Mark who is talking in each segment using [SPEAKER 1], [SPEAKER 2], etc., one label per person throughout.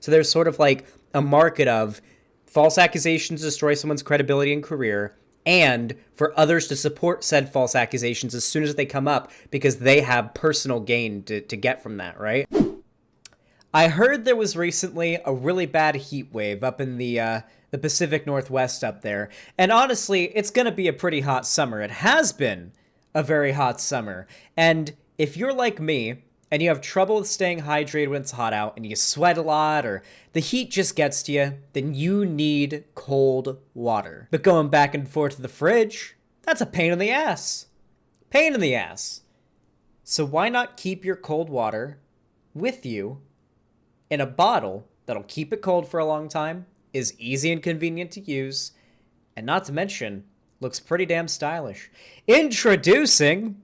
[SPEAKER 1] So there's sort of like a market of false accusations destroy someone's credibility and career, and for others to support said false accusations as soon as they come up because they have personal gain to get from that, right? I heard there was recently a really bad heat wave up in the Pacific Northwest up there, and honestly, it's gonna be a pretty hot summer. It has been a very hot summer, and if you're like me and you have trouble with staying hydrated when it's hot out and you sweat a lot or the heat just gets to you, then you need cold water. But going back and forth to the fridge, that's a pain in the ass. Pain in the ass. So why not keep your cold water with you in a bottle that'll keep it cold for a long time, is easy and convenient to use, and not to mention, looks pretty damn stylish. Introducing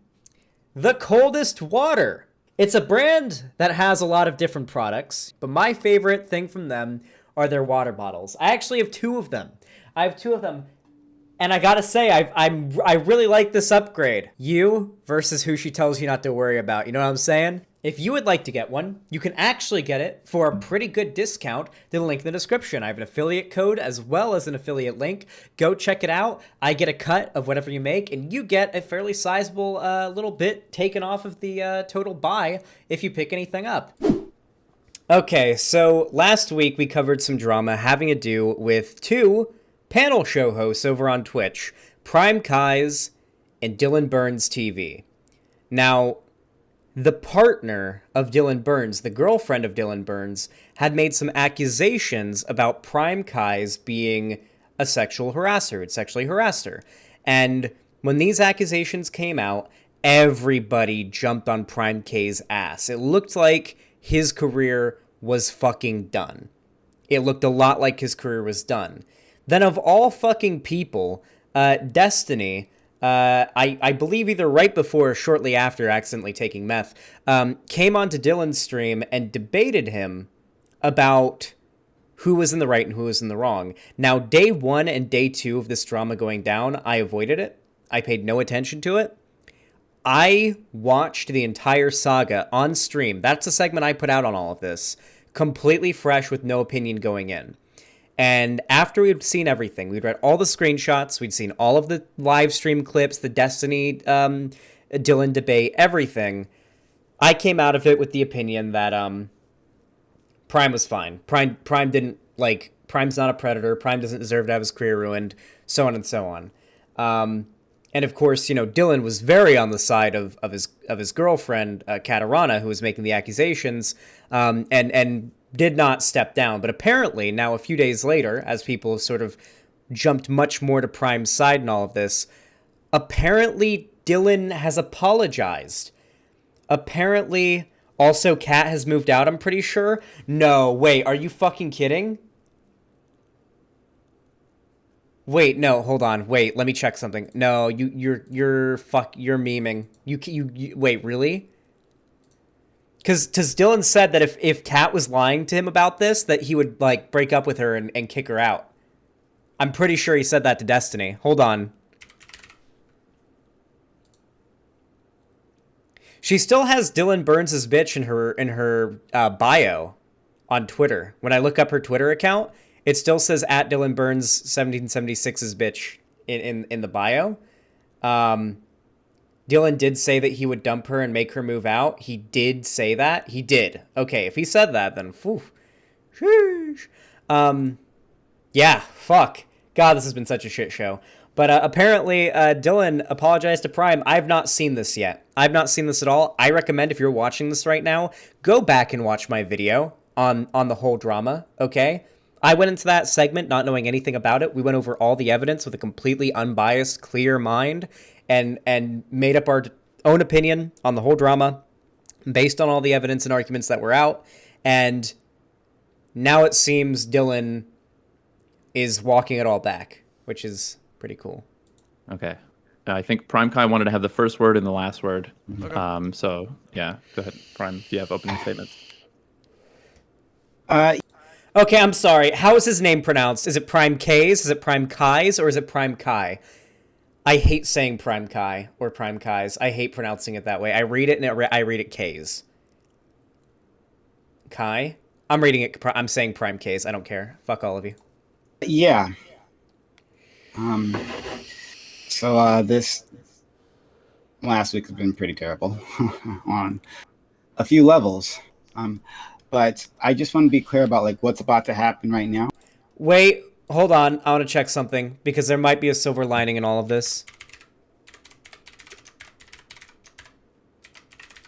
[SPEAKER 1] the Coldest Water. It's a brand that has a lot of different products, but my favorite thing from them are their water bottles. I actually have two of them. And I gotta say, I really like this upgrade. You versus who she tells you not to worry about. You know what I'm saying? If you would like to get one, you can actually get it for a pretty good discount. The link in the description. I have an affiliate code as well as an affiliate link. Go check it out. I get a cut of whatever you make, and you get a fairly sizable little bit taken off of the total buy if you pick anything up. Okay, so last week we covered some drama having to do with two panel show hosts over on Twitch, PrimeCayes and Dylan Burns TV. Now, the partner of Dylan Burns, the girlfriend of Dylan Burns, had made some accusations about PrimeCayes being a sexual harasser. It sexually harassed her. And when these accusations came out, everybody jumped on PrimeCayes' ass. It looked like his career was fucking done. It looked a lot like his career was done. Then of all fucking people, Destiny, I believe either right before or shortly after accidentally taking meth, came onto Dylan's stream and debated him about who was in the right and who was in the wrong. Now, day 1 and day 2 of this drama going down, I avoided it. I paid no attention to it. I watched the entire saga on stream. That's the segment I put out on all of this, completely fresh with no opinion going in. And after we'd seen everything, we'd read all the screenshots, we'd seen all of the live stream clips, the Destiny Dylan debate, everything, I came out of it with the opinion that Prime was fine. Prime didn't, like, Prime's not a predator, Prime doesn't deserve to have his career ruined, so on and so on. And of course, you know, Dylan was very on the side of his girlfriend, Katarana, who was making the accusations, and did not step down. But apparently, now a few days later, as people have sort of jumped much more to Prime's side in all of this, apparently Dylan has apologized. Apparently, also Kat has moved out, I'm pretty sure. No, wait, are you fucking kidding? Wait, no, hold on. Wait, let me check something. No, you're memeing. You wait, really? Because Dylan said that if Kat was lying to him about this, that he would, like, break up with her and kick her out. I'm pretty sure he said that to Destiny. Hold on. She still has Dylan Burns' bitch in her bio on Twitter. When I look up her Twitter account, it still says at Dylan Burns 1776's bitch in the bio. Dylan did say that he would dump her and make her move out. He did say that. He did. Okay, if he said that, then phew. Sheesh. Yeah, fuck. God, this has been such a shit show. But apparently, Dylan apologized to Prime. I've not seen this yet. I've not seen this at all. I recommend if you're watching this right now, go back and watch my video on the whole drama, okay? I went into that segment not knowing anything about it. We went over all the evidence with a completely unbiased, clear mind and made up our own opinion on the whole drama based on all the evidence and arguments that were out. And now it seems Dylan is walking it all back, which is pretty cool.
[SPEAKER 2] Okay. I think PrimeCaye wanted to have the first word and the last word.
[SPEAKER 3] Okay.
[SPEAKER 2] So, yeah, go ahead, Prime, if you have opening statements.
[SPEAKER 1] Okay, I'm sorry. How is his name pronounced? Is it PrimeCayes? Is it PrimeCayes? Or is it PrimeCaye? I hate saying PrimeCaye or PrimeCayes. I hate pronouncing it that way. I read it and I read it Kayes. Kai? I'm reading it. I'm saying PrimeCayes. I don't care. Fuck all of you.
[SPEAKER 3] Yeah. Um, this last week has been pretty terrible on a few levels. Um, but I just want to be clear about like what's about to happen right now.
[SPEAKER 1] Wait, hold on. I want to check something because there might be a silver lining in all of this.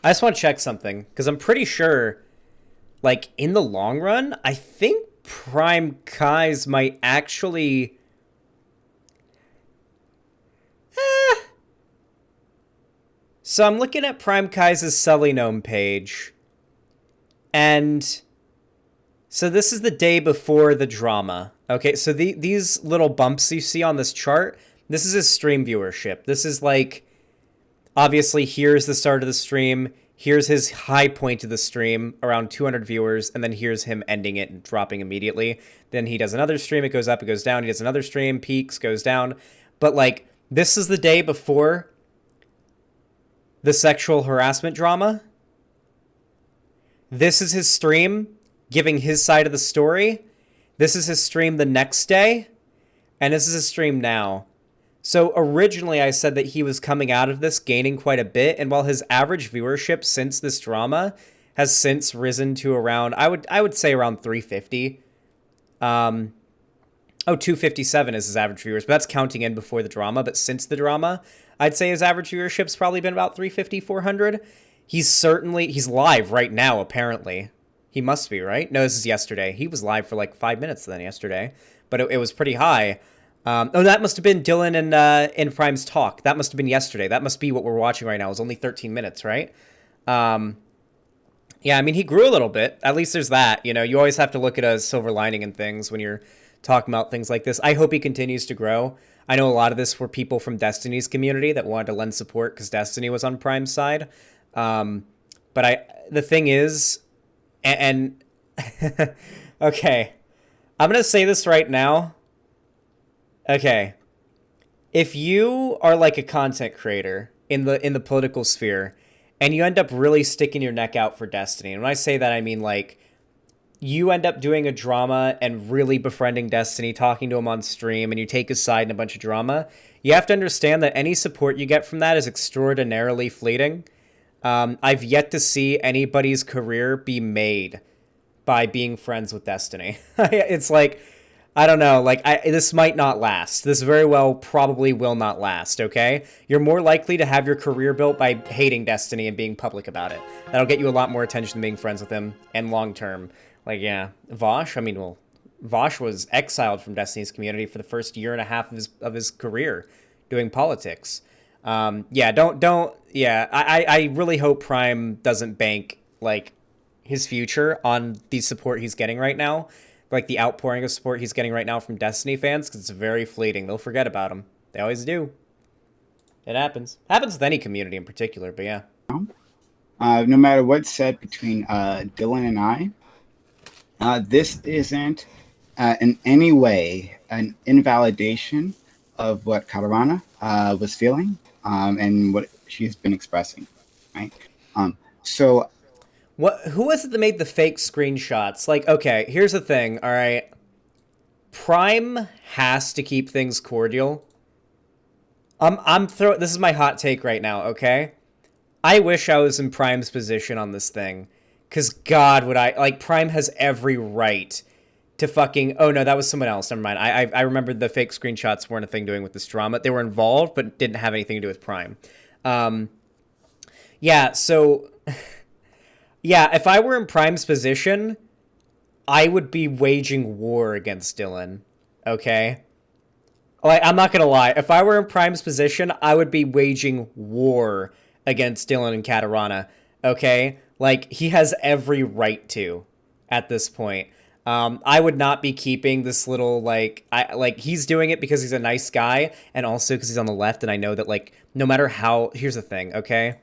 [SPEAKER 1] I just want to check something because I'm pretty sure, like, in the long run, I think PrimeCayes might actually. So I'm looking at PrimeCayes' Sully Gnome page, and so this is the day before the drama. Okay, so these little bumps you see on this chart, this is his stream viewership. This is like, obviously, here's the start of the stream. Here's his high point of the stream, around 200 viewers, and then here's him ending it and dropping immediately. Then he does another stream, it goes up, it goes down. He does another stream, peaks, goes down. But, like, this is the day before the sexual harassment drama. This is his stream giving his side of the story. This is his stream the next day. And this is his stream now. So originally I said that he was coming out of this gaining quite a bit. And while his average viewership since this drama has since risen to around, I would say around 350. 257 is his average viewers, but that's counting in before the drama. But since the drama, I'd say his average viewership's probably been about 350, 400. He's live right now, apparently. He must be, right? No, this is yesterday. He was live for like 5 minutes then yesterday, but it was pretty high. That must have been Dylan and in Prime's talk. That must have been yesterday. That must be what we're watching right now. It was only 13 minutes, right? Yeah, I mean, he grew a little bit. At least there's that. You know, you always have to look at a silver lining in things when you're talking about things like this. I hope he continues to grow. I know a lot of this were people from Destiny's community that wanted to lend support because Destiny was on Prime's side. But the thing is, and okay, I'm going to say this right now. Okay. If you are like a content creator in the political sphere and you end up really sticking your neck out for Destiny, and when I say that, I mean like you end up doing a drama and really befriending Destiny, talking to him on stream, and you take his side in a bunch of drama, you have to understand that any support you get from that is extraordinarily fleeting. I've yet to see anybody's career be made by being friends with Destiny. It's like, I don't know, like, this might not last. This very well probably will not last, okay? You're more likely to have your career built by hating Destiny and being public about it. That'll get you a lot more attention than being friends with him, and long term. Like, yeah, Vosh, I mean, well, Vosh was exiled from Destiny's community for the first year and a half of his career doing politics. Yeah, I really hope Prime doesn't bank, like, his future on the support he's getting right now. Like, the outpouring of support he's getting right now from Destiny fans, because it's very fleeting. They'll forget about him. They always do. It happens. Happens with any community in particular, but yeah.
[SPEAKER 3] No matter what's said between Dylan and I, this isn't in any way an invalidation of what Catarana was feeling and what she's been expressing, right? So
[SPEAKER 1] who was it that made the fake screenshots? Like, okay, here's the thing, all right? Prime has to keep things cordial. This is my hot take right now, okay? I wish I was in Prime's position on this thing. Because God, would I... Like, Prime has every right to fucking... Oh, no, that was someone else. Never mind. I remember the fake screenshots weren't a thing doing with this drama. They were involved, but didn't have anything to do with Prime. Yeah, so... Yeah, if I were in Prime's position, I would be waging war against Dylan. Okay? Like, I'm not gonna lie. If I were in Prime's position, I would be waging war against Dylan and Catarana. Okay? Like, he has every right to at this point. I would not be keeping this little, like, he's doing it because he's a nice guy, and also because he's on the left, and I know that, like, no matter how... Here's the thing, okay?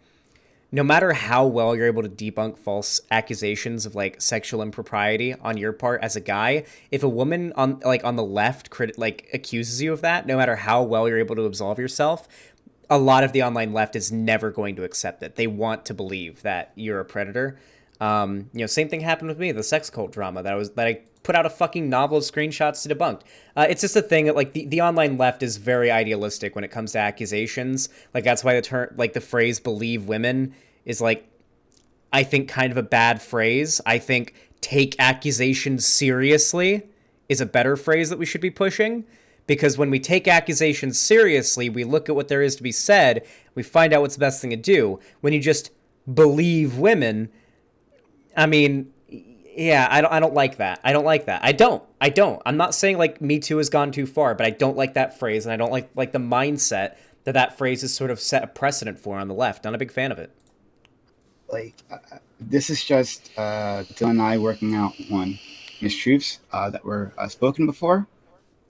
[SPEAKER 1] No matter how well you're able to debunk false accusations of, like, sexual impropriety on your part as a guy, if a woman on the left accuses you of that, no matter how well you're able to absolve yourself, a lot of the online left is never going to accept it. They want to believe that you're a predator. Same thing happened with me, the sex cult drama that I put out a fucking novel of screenshots to debunk. It's just a thing that like the online left is very idealistic when it comes to accusations. Like that's why the phrase "believe women" is like, I think, kind of a bad phrase. I think "take accusations seriously" is a better phrase that we should be pushing, because when we take accusations seriously, we look at what there is to be said, we find out what's the best thing to do. When you just believe women, I mean, yeah, I don't like that. I don't like that. I don't. I'm not saying like Me Too has gone too far, but I don't like that phrase, and I don't like the mindset that phrase is sort of set a precedent for on the left. Not a big fan of it.
[SPEAKER 3] Like, this is just Dylan and I working out on mistruths that were spoken before,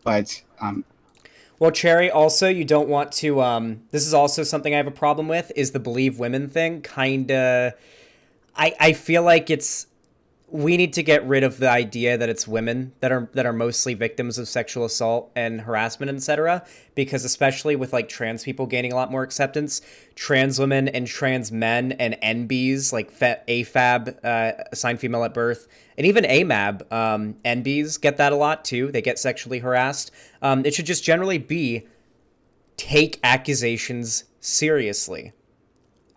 [SPEAKER 3] but
[SPEAKER 1] well, Cherry, also, you don't want to, this is also something I have a problem with, is the believe women thing. I feel like we need to get rid of the idea that it's women that are mostly victims of sexual assault and harassment, etc. Because especially with like trans people gaining a lot more acceptance, trans women and trans men and NBs, like AFAB, assigned female at birth, and even AMAB, NBs get that a lot too. They get sexually harassed. It should just generally be take accusations seriously.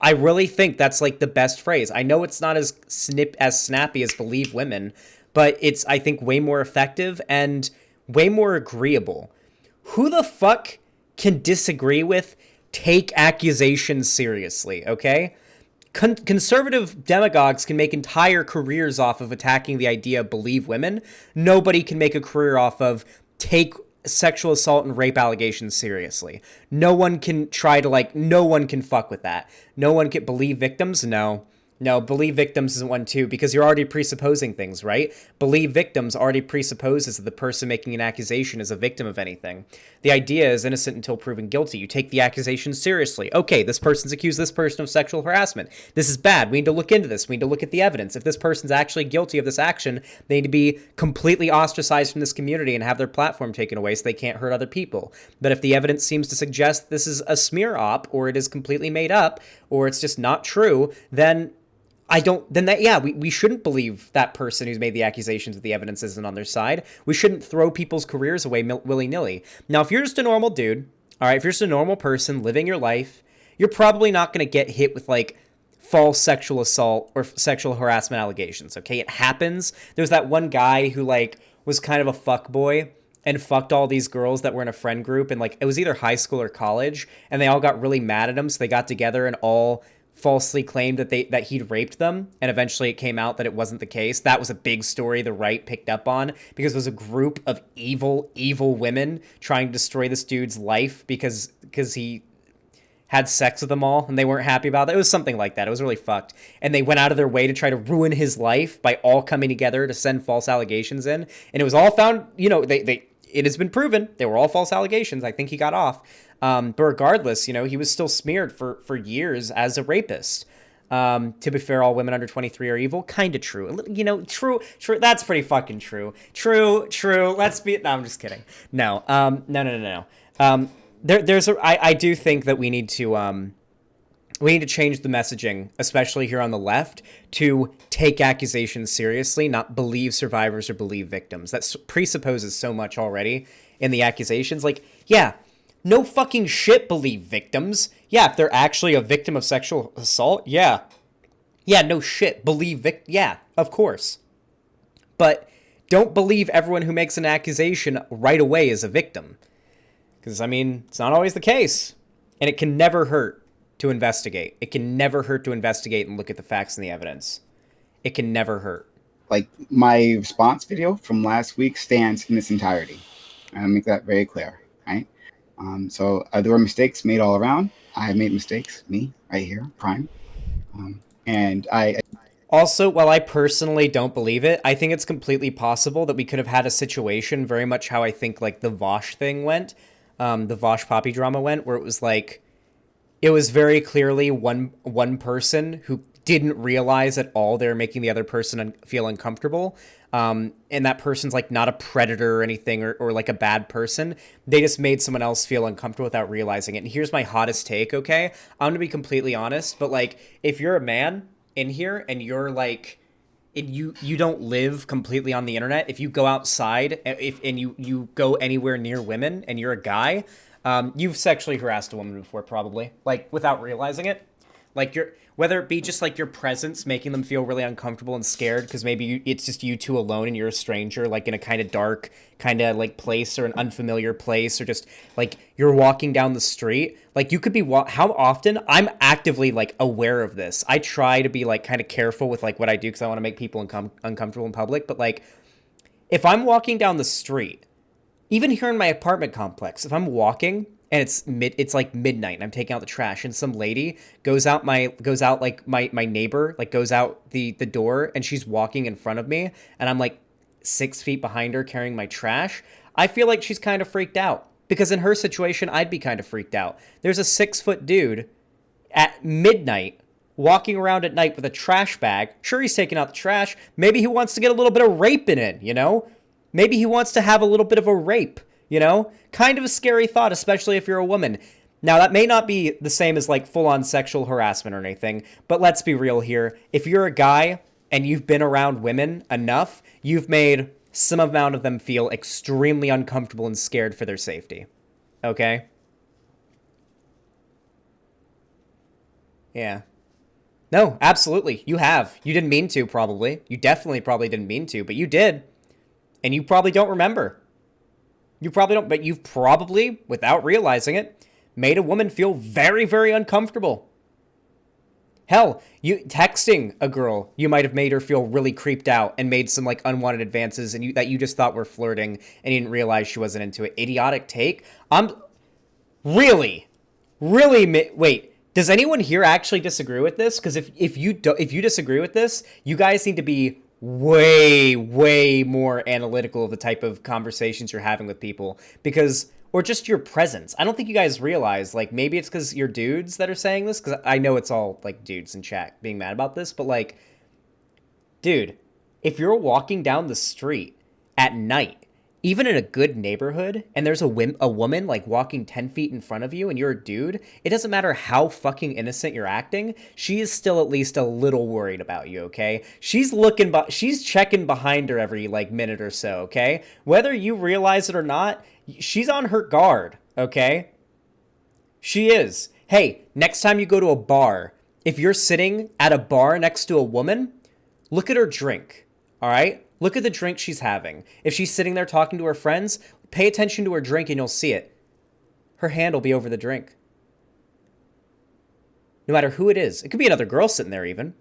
[SPEAKER 1] I really think that's like the best phrase. I know it's not as snappy as believe women, but it's, I think, way more effective and way more agreeable. Who the fuck can disagree with take accusations seriously, okay? Conservative demagogues can make entire careers off of attacking the idea of believe women. Nobody can make a career off of take sexual assault and rape allegations seriously. No one can fuck with that. No one can believe victims. No, believe victims isn't one too, because you're already presupposing things, right? Believe victims already presupposes that the person making an accusation is a victim of anything. The idea is innocent until proven guilty. You take the accusation seriously. Okay, this person's accused this person of sexual harassment. This is bad. We need to look into this. We need to look at the evidence. If this person's actually guilty of this action, they need to be completely ostracized from this community and have their platform taken away so they can't hurt other people. But if the evidence seems to suggest this is a smear op, or it is completely made up, or it's just not true, then we shouldn't believe that person who's made the accusations if the evidence isn't on their side. We shouldn't throw people's careers away willy-nilly. Now, if you're just a normal dude, all right, if you're just a normal person living your life, you're probably not going to get hit with like false sexual assault or sexual harassment allegations, okay? It happens. There's that one guy who like was kind of a fuckboy and fucked all these girls that were in a friend group, and like it was either high school or college, and they all got really mad at him, so they got together and all falsely claimed that he'd raped them, and eventually it came out that it wasn't the case. That was a big story the right picked up on, because it was a group of evil women trying to destroy this dude's life because he had sex with them all, and they weren't happy about it. It was something like that. It was really fucked. And they went out of their way to try to ruin his life by all coming together to send false allegations in. And it was all found, it has been proven they were all false allegations. I think he got off. But regardless, he was still smeared for years as a rapist. To be fair, all women under 23 are evil. Kind of true. True. That's pretty fucking true. True. No, I'm just kidding. No. No. I do think that we need to change the messaging, especially here on the left, to take accusations seriously, not believe survivors or believe victims. That presupposes so much already in the accusations. Like, yeah, no fucking shit believe victims. Yeah, if they're actually a victim of sexual assault, yeah. Yeah, no shit believe yeah, of course. But don't believe everyone who makes an accusation right away is a victim. Because, it's not always the case. And it can never hurt to investigate. It can never hurt to investigate and look at the facts and the evidence. It can never hurt.
[SPEAKER 3] Like, my response video from last week stands in its entirety. I'll make that very clear, right? So there were mistakes made all around. I have made mistakes, me, right here, Prime. And I...
[SPEAKER 1] Also, while I personally don't believe it, I think it's completely possible that we could have had a situation very much how I think, like, the Vosh thing went, the Vosh Poppy drama went, where it was, like, it was very clearly one person who didn't realize at all they were making the other person feel uncomfortable. And that person's like not a predator or anything or like a bad person. They just made someone else feel uncomfortable without realizing it. And here's my hottest take, okay? I'm going to be completely honest, but like if you're a man in here and you're like you don't live completely on the internet. If you go outside, and you go anywhere near women, and you're a guy, you've sexually harassed a woman before, probably, like, without realizing it. Like, whether it be just like your presence making them feel really uncomfortable and scared because maybe it's just you two alone and you're a stranger, like in a kind of dark kind of like place or an unfamiliar place, or just like you're walking down the street. Like, you could be how often I'm actively like aware of this. I try to be like kind of careful with like what I do because I want to make people uncomfortable in public. But like, if I'm walking down the street, even here in my apartment complex, if I'm walking and it's like midnight and I'm taking out the trash and some lady goes out my neighbor, like goes out the door and she's walking in front of me and I'm like 6 feet behind her carrying my trash, I feel like she's kind of freaked out, because in her situation, I'd be kind of freaked out. There's a 6-foot dude at midnight walking around at night with a trash bag. Sure, he's taking out the trash. Maybe he wants to get a little bit of raping in, you know? Maybe he wants to have a little bit of a rape, you know? Kind of a scary thought, especially if you're a woman. Now, that may not be the same as like full-on sexual harassment or anything, but let's be real here. If you're a guy and you've been around women enough, you've made some amount of them feel extremely uncomfortable and scared for their safety. Okay? Yeah. No, absolutely. You have. You didn't mean to, probably. You definitely probably didn't mean to, but you did. And you probably don't remember. You probably don't, but you've probably, without realizing it, made a woman feel very, very uncomfortable. Hell, you texting a girl, you might have made her feel really creeped out and made some like unwanted advances and that you just thought were flirting and you didn't realize she wasn't into it. Idiotic take. I'm really, wait. Does anyone here actually disagree with this? Because if you disagree with this, you guys need to be way more analytical of the type of conversations you're having with people, because, or just your presence. I don't think you guys realize, like, maybe it's because you're dudes that are saying this, because I know it's all like dudes in chat being mad about this, but like, dude, if you're walking down the street at night, even in a good neighborhood, and there's a woman like walking 10 feet in front of you and you're a dude, it doesn't matter how fucking innocent you're acting, she is still at least a little worried about you, okay? She's she's checking behind her every like minute or so, okay? Whether you realize it or not, she's on her guard, okay? She is. Hey, next time you go to a bar, if you're sitting at a bar next to a woman, look at her drink, all right? Look at the drink she's having. If she's sitting there talking to her friends, pay attention to her drink and you'll see it. Her hand will be over the drink. No matter who it is. It could be another girl sitting there even.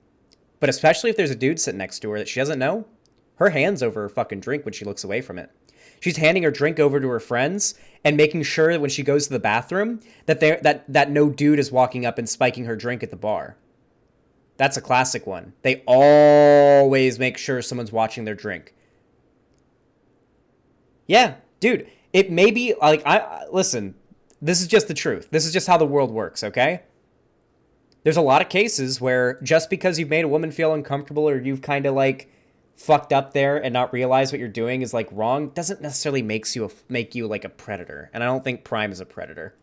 [SPEAKER 1] But especially if there's a dude sitting next to her that she doesn't know, her hand's over her fucking drink when she looks away from it. She's handing her drink over to her friends and making sure that when she goes to the bathroom that no dude is walking up and spiking her drink at the bar. That's a classic one. They always make sure someone's watching their drink. Yeah, dude, it may be like, listen, this is just the truth. This is just how the world works, okay? There's a lot of cases where just because you've made a woman feel uncomfortable or you've kind of like fucked up there and not realize what you're doing is like wrong, doesn't necessarily make you like a predator. And I don't think Prime is a predator.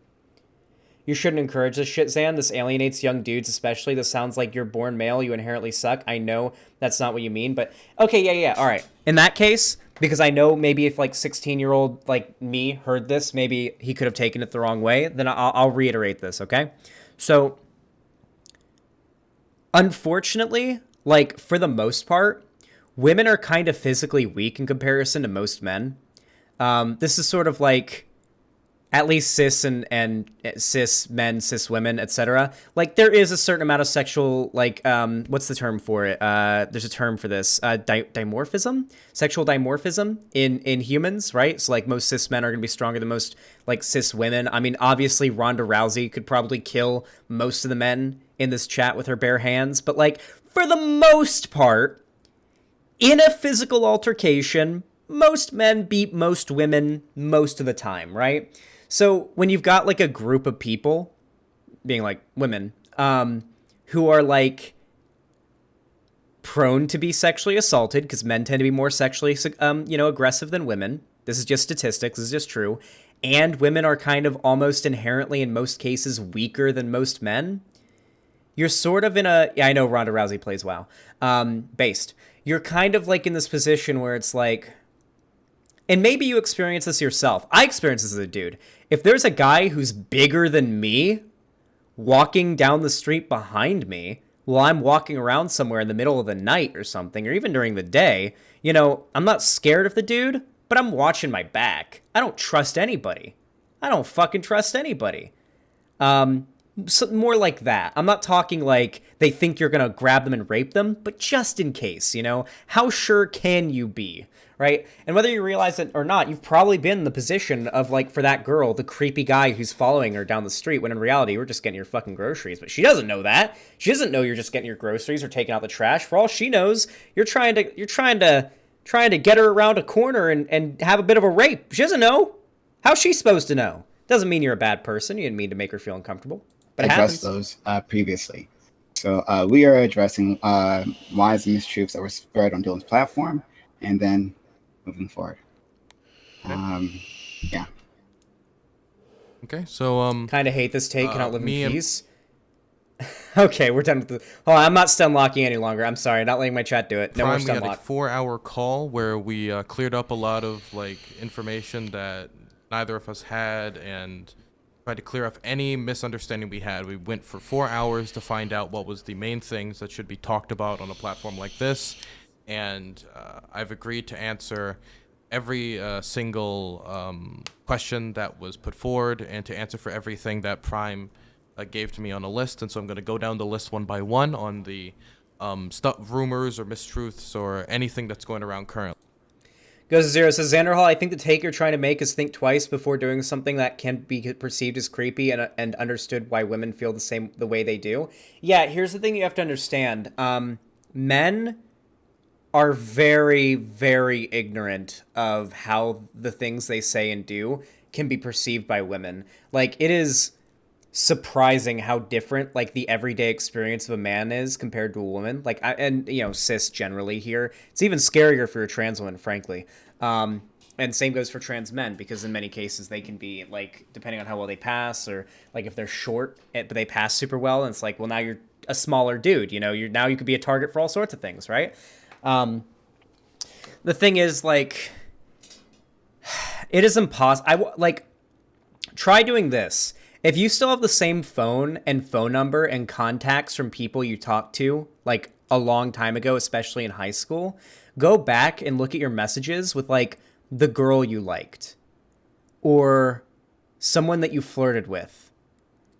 [SPEAKER 1] You shouldn't encourage this shit, Zan. This alienates young dudes especially. This sounds like you're born male. You inherently suck. I know that's not what you mean, but okay, yeah. All right. In that case, because I know maybe if like 16-year-old like me heard this, maybe he could have taken it the wrong way, then I'll reiterate this, okay? So, unfortunately, like for the most part, women are kind of physically weak in comparison to most men. This is sort of like, at least cis and cis men, cis women, etc. Like there is a certain amount of sexual, like, what's the term for it? There's a term for this, dimorphism, sexual dimorphism in humans, right? So like most cis men are going to be stronger than most like cis women. I mean, obviously Ronda Rousey could probably kill most of the men in this chat with her bare hands, but like for the most part, in a physical altercation, most men beat most women most of the time, right? So when you've got like a group of people, being like women, who are like prone to be sexually assaulted, because men tend to be more sexually, aggressive than women. This is just statistics. This is just true. And women are kind of almost inherently, in most cases, weaker than most men. You're sort of in a, yeah, I know Ronda Rousey plays WoW, based. you're kind of like in this position where it's like, and maybe you experience this yourself. I experience this as a dude. If there's a guy who's bigger than me walking down the street behind me while I'm walking around somewhere in the middle of the night or something, or even during the day, you know, I'm not scared of the dude, but I'm watching my back. I don't trust anybody. I don't fucking trust anybody. So more like that. I'm not talking like they think you're gonna grab them and rape them, but just in case, you know, how sure can you be, right? And whether you realize it or not, you've probably been in the position of, like, for that girl, the creepy guy who's following her down the street, when in reality you're just getting your fucking groceries. But she doesn't know that. She doesn't know you're just getting your groceries or taking out the trash. For all she knows, you're trying to get her around a corner and have a bit of a rape. She doesn't know. How's she supposed to know? Doesn't mean you're a bad person. You didn't mean to make her feel uncomfortable. But
[SPEAKER 3] addressed those previously. So we are addressing lies and mistruths that were spread on Dylan's platform, and then moving forward. Yeah.
[SPEAKER 4] Okay, so
[SPEAKER 1] kind of hate this take. Cannot live in
[SPEAKER 4] me and-
[SPEAKER 1] peace. Okay, we're done with the. Oh, I'm not stun locking any longer. I'm sorry, not letting my chat do it. No more
[SPEAKER 4] Prime, we
[SPEAKER 1] stun
[SPEAKER 4] had a
[SPEAKER 1] lock.
[SPEAKER 4] 4-hour call where we cleared up a lot of like information that neither of us had and tried to clear up any misunderstanding we had. We went for 4 hours to find out what was the main things that should be talked about on a platform like this, and I've agreed to answer every single question that was put forward and to answer for everything that Prime gave to me on a list. And so I'm going to go down the list one by one on the rumors or mistruths or anything that's going around currently.
[SPEAKER 1] Goes to zero. Says Xander Hall, I think the take you're trying to make is think twice before doing something that can be perceived as creepy and understood why women feel the way they do. Yeah, here's the thing you have to understand. Men are very, very ignorant of how the things they say and do can be perceived by women. Like, it is surprising how different, like, the everyday experience of a man is compared to a woman. Like, and you know, cis generally here. It's even scarier for a trans woman, frankly. And same goes for trans men, because in many cases they can be, like, depending on how well they pass, or like if they're short but they pass super well, and it's like, well, now you're a smaller dude, you know, you could be a target for all sorts of things, right? The thing is, like, it is impossible. Try doing this. If you still have the same phone and phone number and contacts from people you talked to, like, a long time ago, especially in high school, go back and look at your messages with, like, the girl you liked or someone that you flirted with.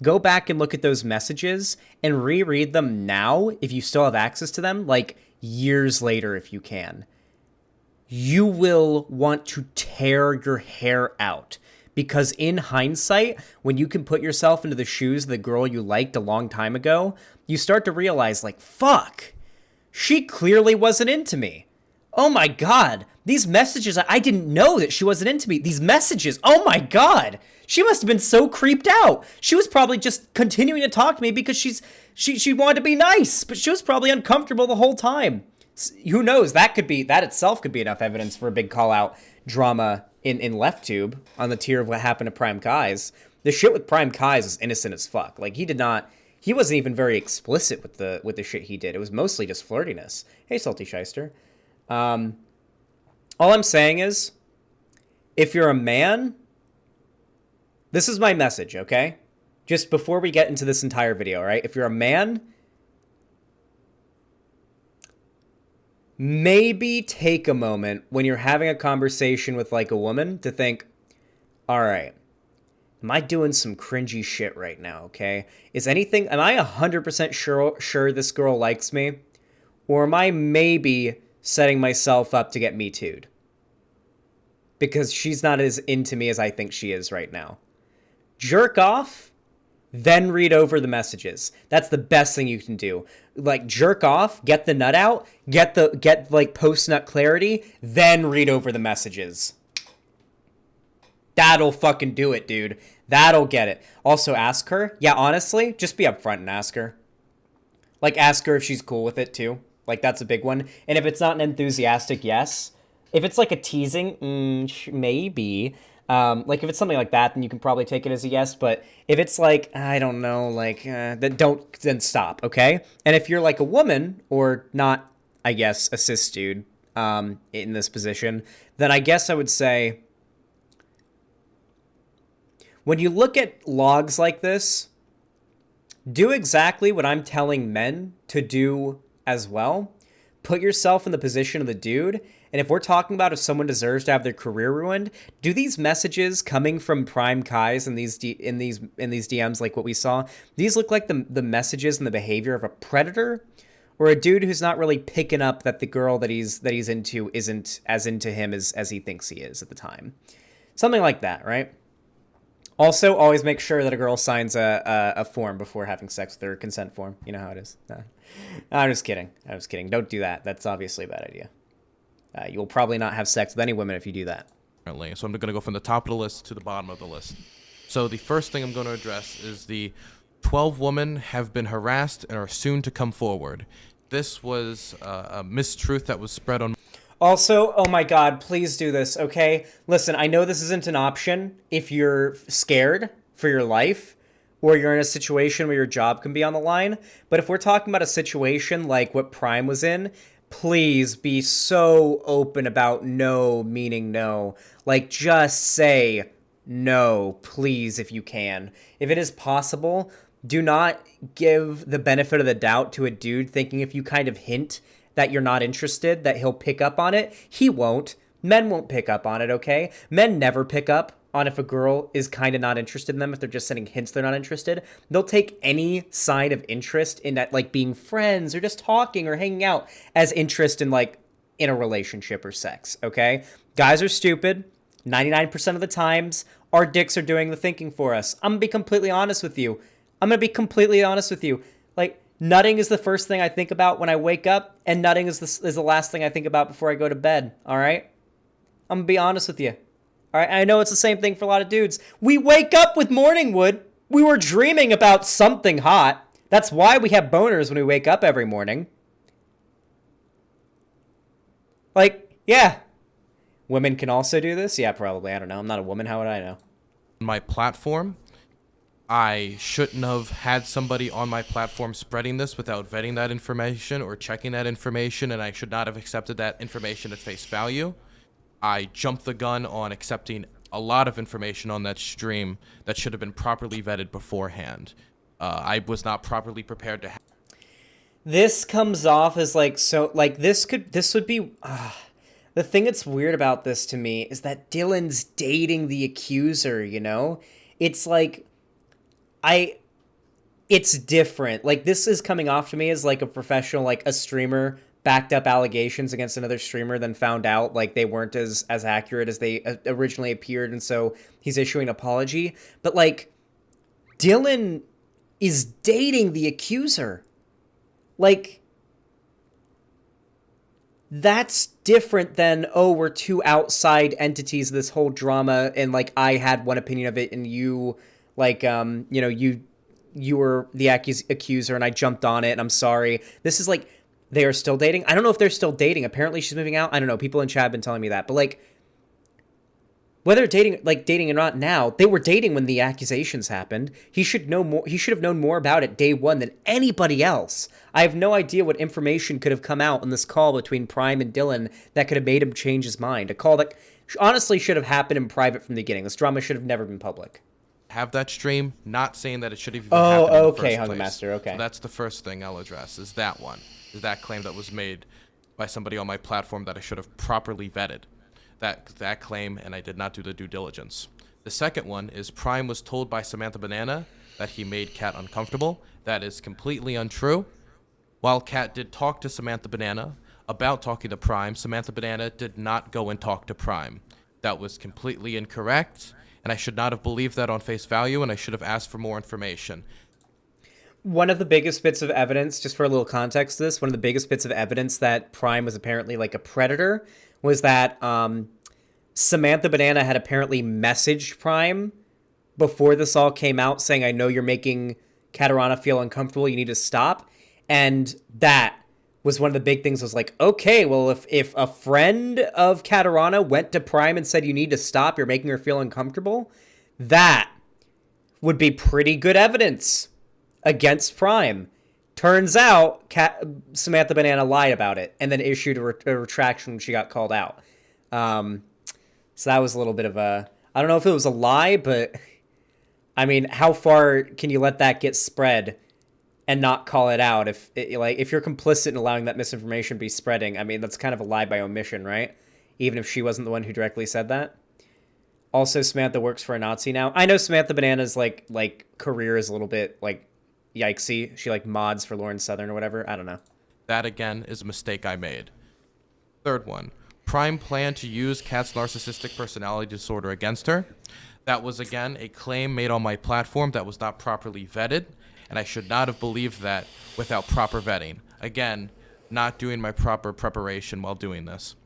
[SPEAKER 1] Go back and look at those messages and reread them now if you still have access to them, like, years later if you can. You will want to tear your hair out. Because in hindsight, when you can put yourself into the shoes of the girl you liked a long time ago, you start to realize, like, fuck, she clearly wasn't into me. Oh my God, these messages, I didn't know that she wasn't into me. These messages, oh my God, she must have been so creeped out. She was probably just continuing to talk to me because she wanted to be nice, but she was probably uncomfortable the whole time. Who knows, that itself could be enough evidence for a big call out drama in LeftTube on the tier of what happened to PrimeCayes. The shit with PrimeCayes is innocent as fuck. Like, he wasn't even very explicit with the shit he did. It was mostly just flirtiness. Hey, Salty Shyster. All I'm saying is, if you're a man, this is my message, okay? Just before we get into this entire video, right? If you're a man, maybe take a moment when you're having a conversation with, like, a woman to think, all right, am I doing some cringy shit right now, okay? Am I 100% sure this girl likes me? Or am I maybe setting myself up to get me too'd? Because she's not as into me as I think she is right now. Jerk off, then read over the messages. That's the best thing you can do. Like, jerk off, get the nut out, get like post-nut clarity, then read over the messages. That'll fucking do it, dude. That'll get it. Also, ask her. Yeah, honestly, just be upfront and ask her. Like, ask her if she's cool with it, too. Like, that's a big one. And if it's not an enthusiastic yes, if it's like a teasing, maybe. Like, if it's something like that, then you can probably take it as a yes. But if it's like, I don't know, like, then stop, okay? And if you're like a woman or not I guess, a cis dude in this position, then I guess I would say, when you look at logs like this, do exactly what I'm telling men to do as well. Put yourself in the position of the dude. And if we're talking about if someone deserves to have their career ruined, do these messages coming from PrimeCayes in these DMs, like what we saw, these look like the messages and the behavior of a predator, or a dude who's not really picking up that the girl that he's into isn't as into him as he thinks he is at the time? Something like that, right? Also, always make sure that a girl signs a form before having sex with her, consent form. You know how it is. No, I'm just kidding. Don't do that. That's obviously a bad idea. You will probably not have sex with any women if you do that.
[SPEAKER 4] So I'm going to go from the top of the list to the bottom of the list. So the first thing I'm going to address is the 12 women have been harassed and are soon to come forward. This was a mistruth that was spread on.
[SPEAKER 1] Also, oh my God, please do this, okay? Listen, I know this isn't an option if you're scared for your life or you're in a situation where your job can be on the line. But if we're talking about a situation like what Prime was in, please be so open about no meaning no. Like, just say no, please, if you can. If it is possible, do not give the benefit of the doubt to a dude thinking if you kind of hint that you're not interested, that he'll pick up on it. He won't. Men won't pick up on it, okay? Men never pick up on if a girl is kind of not interested in them, if they're just sending hints they're not interested. They'll take any sign of interest in that, like being friends or just talking or hanging out, as interest in, like, in a relationship or sex, okay? Guys are stupid. 99% of the times, our dicks are doing the thinking for us. I'm gonna be completely honest with you. Like, nutting is the first thing I think about when I wake up, and nutting is the last thing I think about before I go to bed, all right? I'm gonna be honest with you. All right, I know it's the same thing for a lot of dudes. We wake up with morning wood. We were dreaming about something hot. That's why we have boners when we wake up every morning. Like, yeah. Women can also do this? Yeah, probably. I don't know. I'm not a woman. How would I know?
[SPEAKER 4] My platform, I shouldn't have had somebody on my platform spreading this without vetting that information or checking that information, and I should not have accepted that information at face value. I jumped the gun on accepting a lot of information on that stream that should have been properly vetted beforehand. I was not properly prepared to.
[SPEAKER 1] This comes off as like, so like this would be. The thing that's weird about this to me is that Dylan's dating the accuser. You know, it's like, it's different. Like, this is coming off to me as like a professional, like a streamer backed up allegations against another streamer, then found out like they weren't as accurate as they originally appeared, and so he's issuing an apology. But like, Dylan is dating the accuser. Like, that's different than, oh, we're two outside entities of this whole drama, and like I had one opinion of it and you like you were the accuser and I jumped on it and I'm sorry. This is like, they are still dating. I don't know if they're still dating. Apparently she's moving out. I don't know. People in chat have been telling me that. But like, whether dating or not now, they were dating when the accusations happened. He should know more. He should have known more about it day one than anybody else. I have no idea what information could have come out on this call between Prime and Dylan that could have made him change his mind. A call that honestly should have happened in private from the beginning. This drama should have never been public.
[SPEAKER 4] Have that stream, not saying that it should have even happened in the first place.
[SPEAKER 1] Hunger Master, okay.
[SPEAKER 4] So that's the first thing I'll address, is that one. Is that claim that was made by somebody on my platform that I should have properly vetted. That claim, and I did not do the due diligence. The second one is Prime was told by Samantha Banana that he made Kat uncomfortable. That is completely untrue. While Kat did talk to Samantha Banana about talking to Prime, Samantha Banana did not go and talk to Prime. That was completely incorrect, and I should not have believed that on face value, and I should have asked for more information.
[SPEAKER 1] One of the biggest bits of evidence, just for a little context to this, one of the biggest bits of evidence that Prime was apparently like a predator was that Samantha Banana had apparently messaged Prime before this all came out saying, I know you're making Katarana feel uncomfortable, you need to stop. And that was one of the big things, was like, okay, well, if a friend of Katarana went to Prime and said, you need to stop, you're making her feel uncomfortable, that would be pretty good evidence against Prime. Turns out Samantha Banana lied about it and then issued a retraction when she got called out. So that was a little bit of a... I don't know if it was a lie, but... I mean, how far can you let that get spread and not call it out? If you're complicit in allowing that misinformation to be spreading, I mean, that's kind of a lie by omission, right? Even if she wasn't the one who directly said that. Also, Samantha works for a Nazi now. I know Samantha Banana's like career is a little bit like yikesy. She like mods for Lauren Southern or whatever. I don't know.
[SPEAKER 4] That again is a mistake I made. Third one, Prime planned to use Kat's narcissistic personality disorder against her. That was again a claim made on my platform that was not properly vetted, and I should not have believed that without proper vetting. Again, not doing my proper preparation while doing this.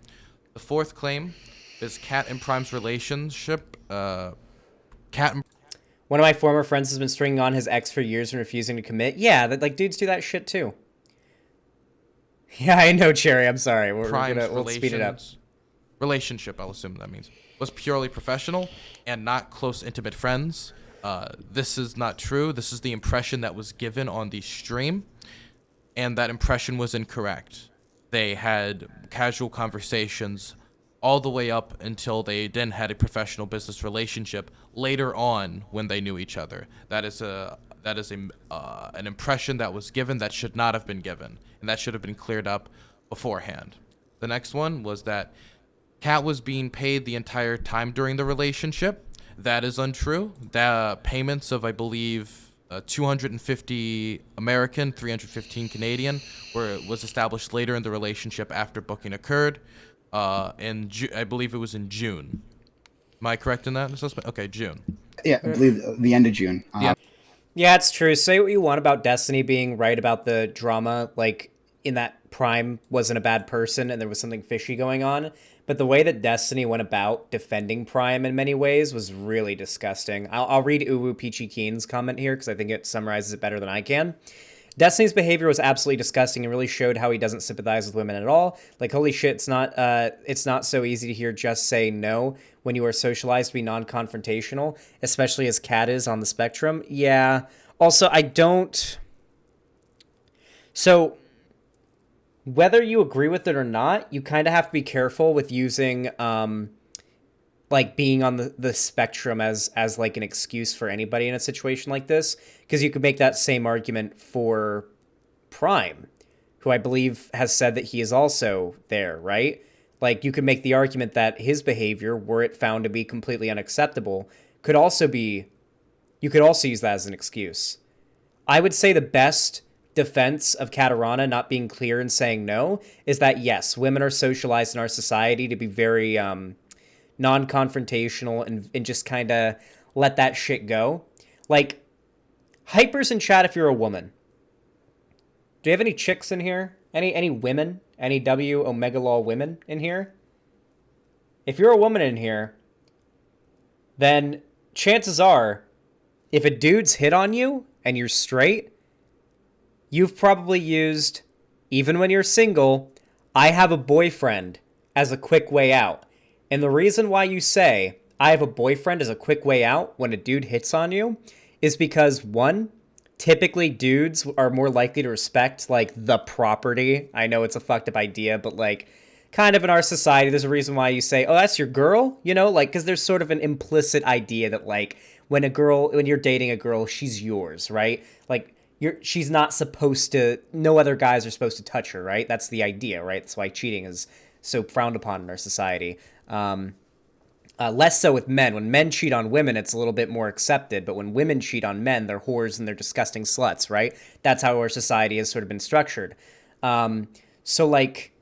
[SPEAKER 4] The fourth claim is Kat and Prime's relationship. Kat and
[SPEAKER 1] One of my former friends has been stringing on his ex for years and refusing to commit. Yeah, like dudes do that shit too. Yeah, I know, Cherry. I'm sorry. We'll speed it up.
[SPEAKER 4] Relationship, I'll assume that means, was purely professional and not close, intimate friends. This is not true. This is the impression that was given on the stream, and that impression was incorrect. They had casual conversations all the way up until they then had a professional business relationship later on when they knew each other. That is an impression that was given that should not have been given, and that should have been cleared up beforehand. The next one was that Kat was being paid the entire time during the relationship. That is untrue. The payments of, I believe, 250 American, 315 Canadian, was established later in the relationship after booking occurred. I believe it was in June. Am I correct in that assessment? Okay, June.
[SPEAKER 3] Yeah, I believe the end of June.
[SPEAKER 1] Yeah, it's true. Say what you want about Destiny being right about the drama, like in that Prime wasn't a bad person and there was something fishy going on. But the way that Destiny went about defending Prime in many ways was really disgusting. I'll read Uwu Peachy Keen's comment here because I think it summarizes it better than I can. Destiny's behavior was absolutely disgusting and really showed how he doesn't sympathize with women at all. Like, holy shit, it's not so easy to hear just say no when you are socialized to be non-confrontational, especially as Kat is on the spectrum. Yeah. Also, I don't... So, whether you agree with it or not, you kind of have to be careful with using... like being on the spectrum as like an excuse for anybody in a situation like this, because you could make that same argument for Prime, who I believe has said that he is also there, right? Like, you could make the argument that his behavior, were it found to be completely unacceptable, could also be, you could also use that as an excuse. I would say the best defense of Katarana not being clear and saying no is that, yes, women are socialized in our society to be very, non-confrontational and just kind of let that shit go. Like, hypers in chat if you're a woman. Do you have any chicks in here? Any women? Any W Omega Law women in here? If you're a woman in here, then chances are, if a dude's hit on you and you're straight, you've probably used, even when you're single, I have a boyfriend as a quick way out. And the reason why you say, I have a boyfriend as a quick way out when a dude hits on you is because, one, typically dudes are more likely to respect, like, the property. I know it's a fucked up idea, but, like, kind of in our society, there's a reason why you say, oh, that's your girl, you know? Like, because there's sort of an implicit idea that, like, when you're dating a girl, she's yours, right? Like, she's not supposed to, no other guys are supposed to touch her, right? That's the idea, right? That's why cheating is so frowned upon in our society. Less so with men. When men cheat on women, it's a little bit more accepted. But when women cheat on men, they're whores and they're disgusting sluts, right? That's how our society has sort of been structured. So, like,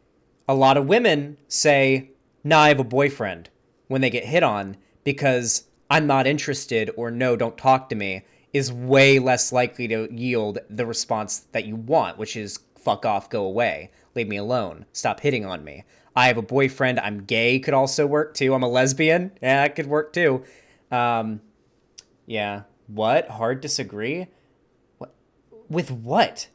[SPEAKER 1] a lot of women say, nah, I have a boyfriend when they get hit on because I'm not interested or no, don't talk to me, is way less likely to yield the response that you want, which is fuck off, go away, leave me alone, stop hitting on me. I have a boyfriend. I'm gay could also work too. I'm a lesbian. Yeah, that could work too. Yeah. What? Hard disagree? What? With what?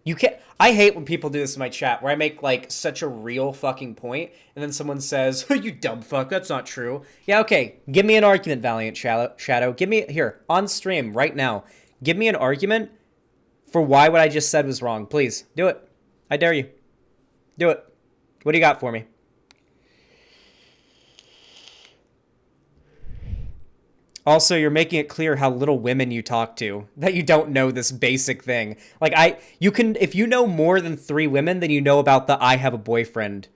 [SPEAKER 1] You can't. I hate when people do this in my chat where I make like such a real fucking point and then someone says, you dumb fuck, that's not true. Yeah, okay. Give me an argument, Valiant Shadow. Give me, here, on stream right now, give me an argument for why what I just said was wrong. Please, do it. I dare you. Do it. What do you got for me? Also, you're making it clear how little women you talk to, that you don't know this basic thing. Like, if you know more than 3 women, then you know about the I have a boyfriend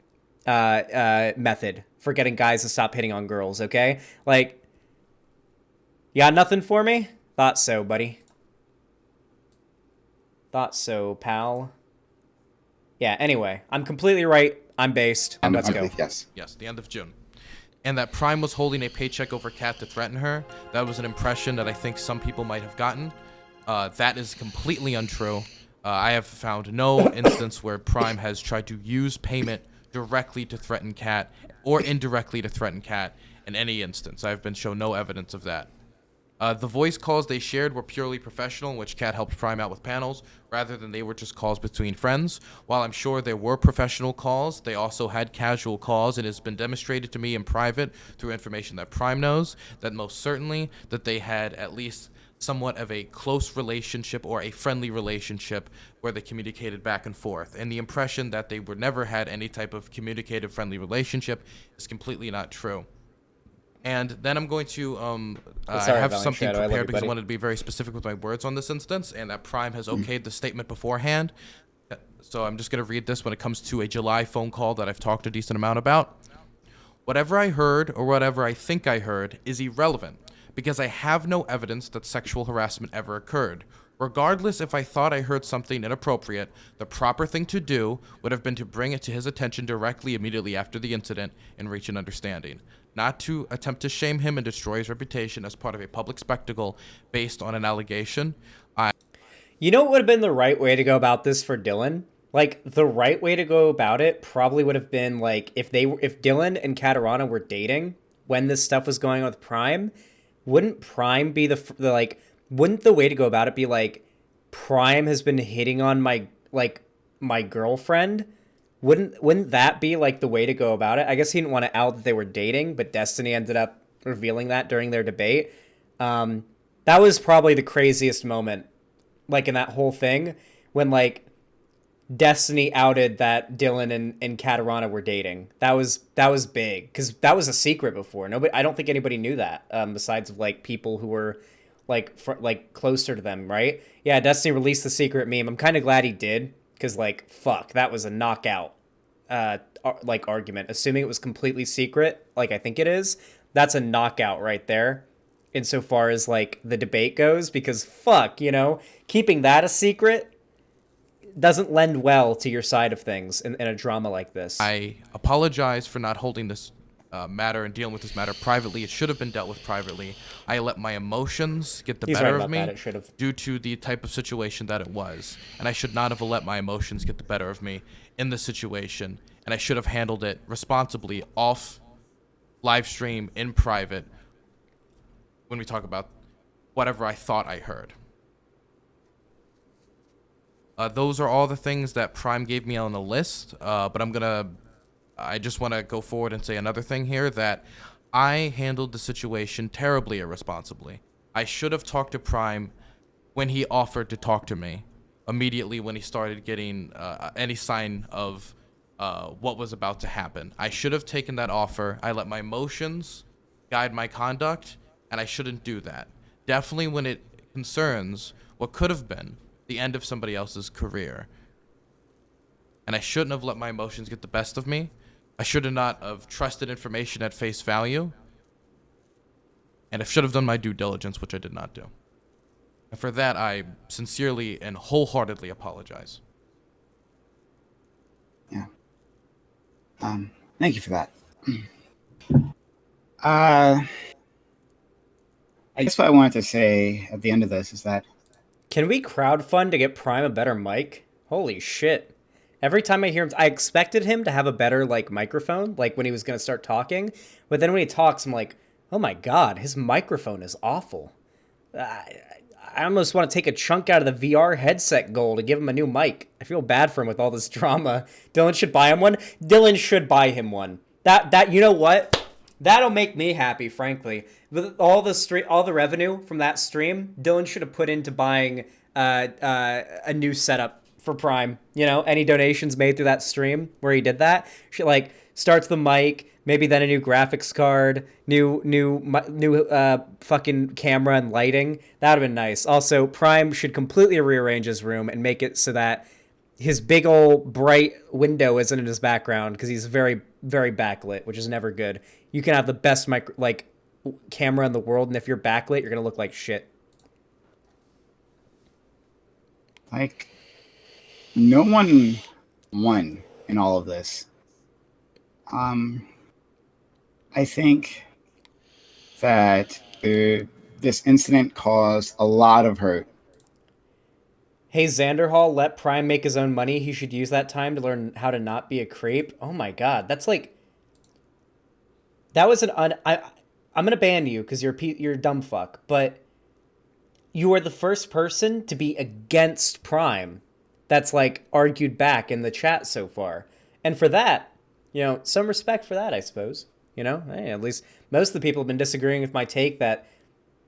[SPEAKER 1] method for getting guys to stop hitting on girls, okay? Like, you got nothing for me? Thought so, buddy. Thought so, pal. Yeah, anyway, I'm completely right. I'm based. Let's go.
[SPEAKER 3] Yes.
[SPEAKER 4] Yes, the end of June. And that Prime was holding a paycheck over Kat to threaten her. That was an impression that I think some people might have gotten. That is completely untrue. I have found no instance where Prime has tried to use payment directly to threaten Kat or indirectly to threaten Kat in any instance. I've been shown no evidence of that. The voice calls they shared were purely professional, in which Kat helped Prime out with panels, rather than they were just calls between friends. While I'm sure there were professional calls, they also had casual calls, and it has been demonstrated to me in private through information that Prime knows, that most certainly that they had at least somewhat of a close relationship or a friendly relationship where they communicated back and forth. And the impression that they were never had any type of communicative friendly relationship is completely not true. And then I'm going to, I have something prepared because I wanted to be very specific with my words on this instance, and that Prime has okayed the statement beforehand. So I'm just going to read this when it comes to a July phone call that I've talked a decent amount about. Whatever I heard or whatever I think I heard is irrelevant because I have no evidence that sexual harassment ever occurred. Regardless if I thought I heard something inappropriate, the proper thing to do would have been to bring it to his attention directly immediately after the incident and reach an understanding. Not to attempt to shame him and destroy his reputation as part of a public spectacle based on an allegation.
[SPEAKER 1] You know what would have been the right way to go about this for Dylan? Like, the right way to go about it probably would have been, like, if Dylan and Katarana were dating when this stuff was going on with Prime, wouldn't Prime be wouldn't the way to go about it be, like, Prime has been hitting on my girlfriend? Wouldn't that be, like, the way to go about it? I guess he didn't want to out that they were dating, but Destiny ended up revealing that during their debate. That was probably the craziest moment, like, in that whole thing, when, like, Destiny outed that Dylan and Katarana were dating. That was big, because that was a secret before. I don't think anybody knew that, besides, like, people who were, like, closer to them, right? Yeah, Destiny released the secret meme. I'm kind of glad he did. Because, like, fuck, that was a knockout, argument. Assuming it was completely secret, like I think it is, that's a knockout right there, insofar as, like, the debate goes. Because, fuck, keeping that a secret doesn't lend well to your side of things in a drama like this.
[SPEAKER 4] I apologize for not holding this matter and dealing with this matter privately. It should have been dealt with privately. I let my emotions get the better of me due to the type of situation that it was. And I should not have let my emotions get the better of me in this situation. And I should have handled it responsibly off live stream in private when we talk about whatever I thought I heard. Those are all the things that Prime gave me on the list, but I just want to go forward and say another thing here, that I handled the situation terribly irresponsibly. I should have talked to Prime when he offered to talk to me, immediately when he started getting any sign of what was about to happen. I should have taken that offer. I let my emotions guide my conduct, and I shouldn't do that. Definitely when it concerns what could have been the end of somebody else's career. And I shouldn't have let my emotions get the best of me. I should have not have trusted information at face value. And I should have done my due diligence, which I did not do. And for that, I sincerely and wholeheartedly apologize.
[SPEAKER 3] Yeah. Thank you for that. I guess what I wanted to say at the end of this is that,
[SPEAKER 1] can we crowdfund to get Prime a better mic? Holy shit. Every time I hear him, I expected him to have a better, like, microphone, like, when he was going to start talking. But then when he talks, I'm like, oh my god, his microphone is awful. I almost want to take a chunk out of the VR headset goal to give him a new mic. I feel bad for him with all this drama. Dylan should buy him one. Dylan should buy him one. That you know what? That'll make me happy, frankly. With all the revenue from that stream, Dylan should have put into buying a new setup for Prime. You know, any donations made through that stream where he did that, she like starts the mic, maybe then a new graphics card, new fucking camera and lighting. That would have been nice. Also, Prime should completely rearrange his room and make it so that his big old bright window isn't in his background because he's very, very backlit, which is never good. You can have the best camera in the world, and if you're backlit, you're gonna look like shit.
[SPEAKER 3] Like, no one won in all of this. I think that this incident caused a lot of hurt.
[SPEAKER 1] Hey, Xanderhall, let Prime make his own money. He should use that time to learn how to not be a creep. Oh my god, that's like... That was I'm gonna ban you because you're a dumb fuck, but you are the first person to be against Prime that's like argued back in the chat so far. And for that, you know, some respect for that, I suppose. You know, hey, at least most of the people have been disagreeing with my take that,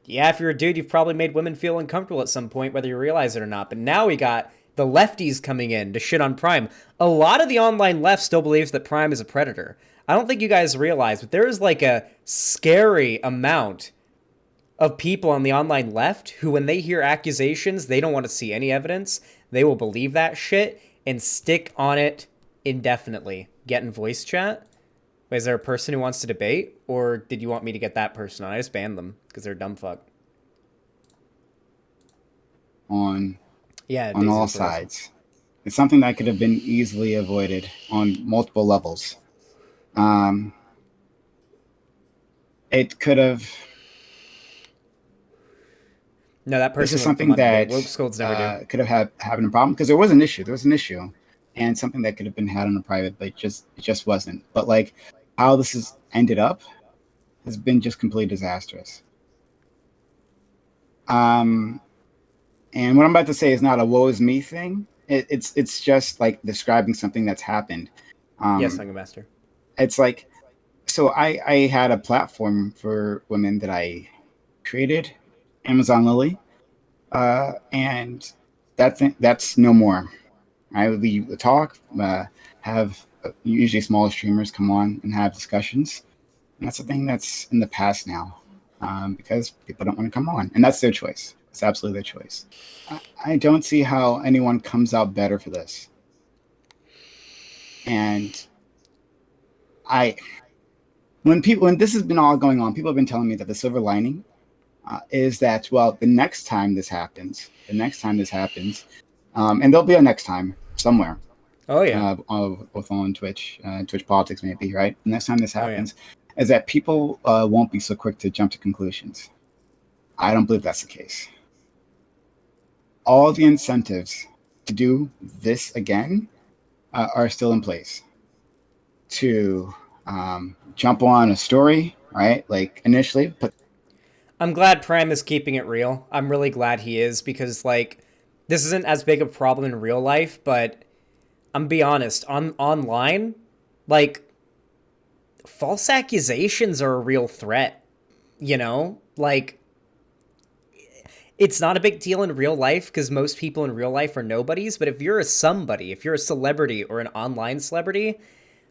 [SPEAKER 1] yeah, if you're a dude, you've probably made women feel uncomfortable at some point, whether you realize it or not. But now we got the lefties coming in to shit on Prime. A lot of the online left still believes that Prime is a predator. I don't think you guys realize, but there is like a scary amount of people on the online left who, when they hear accusations, they don't want to see any evidence. They will believe that shit and stick on it indefinitely. Get in voice chat. Wait, is there a person who wants to debate? Or did you want me to get that person on? I just banned them because they're dumb fuck.
[SPEAKER 3] On
[SPEAKER 1] Yeah,
[SPEAKER 3] all sides. It's something that could have been easily avoided on multiple levels. It could have...
[SPEAKER 1] No, that person.
[SPEAKER 3] This is something that could have having a problem because there was an issue. There was an issue, and something that could have been had on a private, but it just wasn't. But like how this has ended up has been just completely disastrous. And what I'm about to say is not a woe is me thing. It's just like describing something that's happened.
[SPEAKER 1] Yes, Hunger Master.
[SPEAKER 3] It's like, so I had a platform for women that I created, Amazon Lily, and that's no more. We talk, have usually smaller streamers come on and have discussions, and that's a thing that's in the past now, because people don't want to come on, and that's their choice. It's absolutely their choice. I don't see how anyone comes out better for this, and when this has been all going on, people have been telling me that the silver lining is that, well, the next time this happens, and there'll be a next time somewhere.
[SPEAKER 1] Oh yeah.
[SPEAKER 3] Both on Twitch, Twitch politics maybe, right? The next time this happens, is that people won't be so quick to jump to conclusions. I don't believe that's the case. All the incentives to do this again are still in place. To jump on a story, right? Like initially,
[SPEAKER 1] I'm glad Prime is keeping it real. I'm really glad he is because, like, this isn't as big a problem in real life, but I'm be honest, online, like, false accusations are a real threat, you know? Like, it's not a big deal in real life because most people in real life are nobodies, but if you're a somebody, if you're a celebrity or an online celebrity,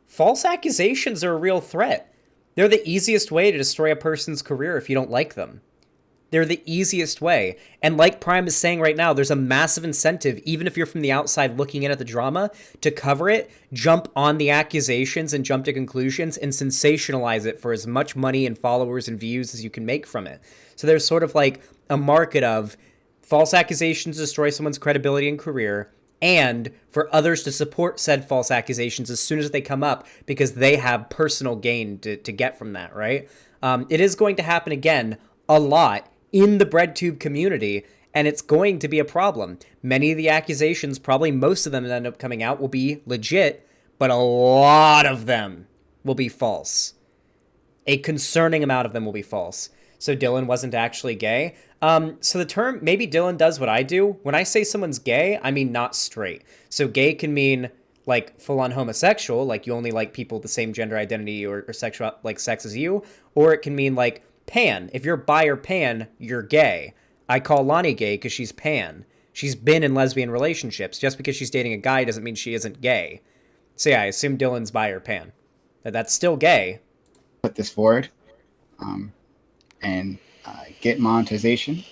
[SPEAKER 1] false accusations are a real threat. They're the easiest way to destroy a person's career if you don't like them. They're the easiest way. And like Prime is saying right now, there's a massive incentive, even if you're from the outside looking in at the drama, to cover it, jump on the accusations and jump to conclusions and sensationalize it for as much money and followers and views as you can make from it. So there's sort of like a market of false accusations destroy someone's credibility and career, and for others to support said false accusations as soon as they come up because they have personal gain to get from that, right? It is going to happen again a lot in the BreadTube community, and it's going to be a problem. Many of the accusations, probably most of them that end up coming out, will be legit, but a lot of them will be false. A concerning amount of them will be false. So Dylan wasn't actually gay. So the term, maybe Dylan does what I do. When I say someone's gay, I mean not straight. So gay can mean like full-on homosexual, like you only like people with the same gender identity or sexual like sex as you, or it can mean like pan. If you're bi or pan, you're gay. I call Lonnie gay because she's pan. She's been in lesbian relationships. Just because she's dating a guy doesn't mean she isn't gay. So yeah, I assume Dylan's bi or pan. That's still gay.
[SPEAKER 3] Put this forward, and get monetization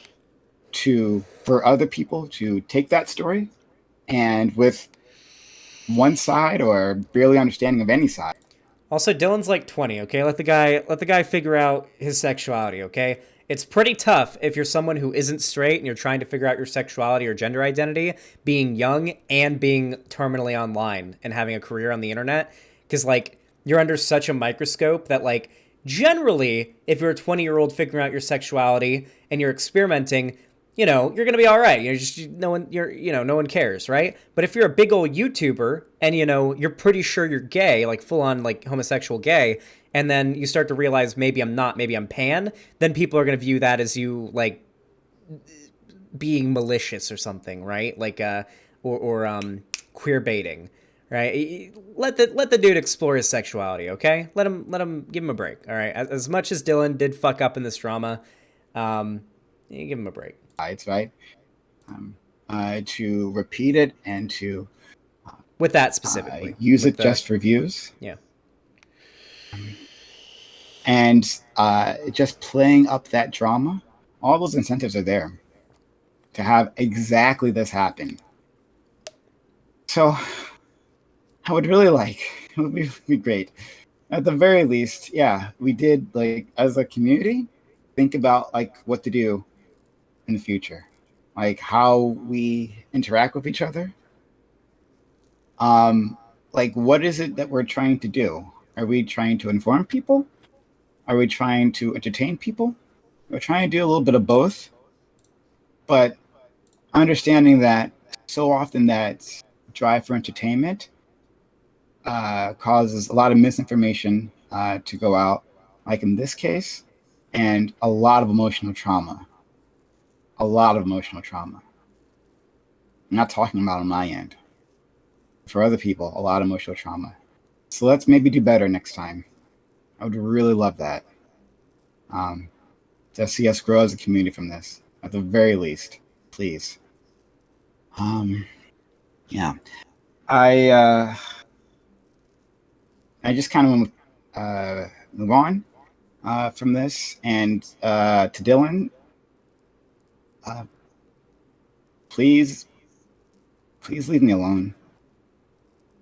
[SPEAKER 3] for other people to take that story, and with one side or barely understanding of any side.
[SPEAKER 1] Also, Dylan's like 20, okay? Let the guy figure out his sexuality, okay? It's pretty tough if you're someone who isn't straight and you're trying to figure out your sexuality or gender identity, being young and being terminally online and having a career on the internet, because like you're under such a microscope that like generally if you're a 20-year-old figuring out your sexuality and you're experimenting, you know, you're going to be all right. No one cares, right? But if you're a big old YouTuber and, you know, you're pretty sure you're gay, like full on like homosexual gay, and then you start to realize maybe I'm not, maybe I'm pan, then people are going to view that as you like being malicious or something, right? Like, or queer baiting, right? Let the dude explore his sexuality, okay? Let him give him a break, all right? As much as Dylan did fuck up in this drama, you give him a break.
[SPEAKER 3] Sides, right? To repeat it and to
[SPEAKER 1] with that specifically
[SPEAKER 3] use it just for views.
[SPEAKER 1] Yeah.
[SPEAKER 3] And just playing up that drama, all those incentives are there to have exactly this happen. So I would really like, it would be great. At the very least, yeah, we did, like, as a community, think about, like, what to do in the future. Like, how we interact with each other. Like, what is it that we're trying to do? Are we trying to inform people? Are we trying to entertain people? We're trying to do a little bit of both. But understanding that so often that drive for entertainment causes a lot of misinformation to go out, like in this case, and a lot of emotional trauma. A lot of emotional trauma. I'm not talking about on my end. For other people, a lot of emotional trauma. So let's maybe do better next time. I would really love that. To see us grow as a community from this, at the very least, please. Yeah. I just kind of want to move on from this, and to Dylan, please leave me alone.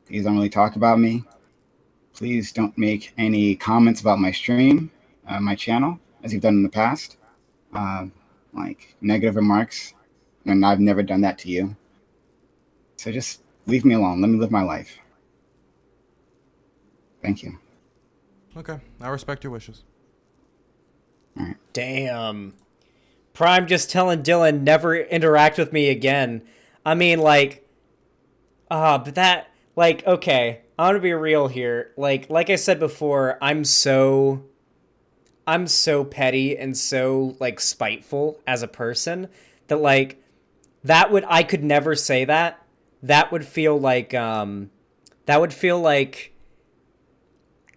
[SPEAKER 3] Please don't really talk about me. Please don't make any comments about my stream, my channel, as you've done in the past. Like negative remarks, and I've never done that to you. So just leave me alone. Let me live my life. Thank you.
[SPEAKER 4] Okay, I respect your wishes.
[SPEAKER 3] All right.
[SPEAKER 1] Damn. Prime just telling Dylan never interact with me again. I mean, like, but that, like, okay, I want to be real here. Like I said before, I'm so petty and so, like, spiteful as a person that, like, I could never say that. That would feel like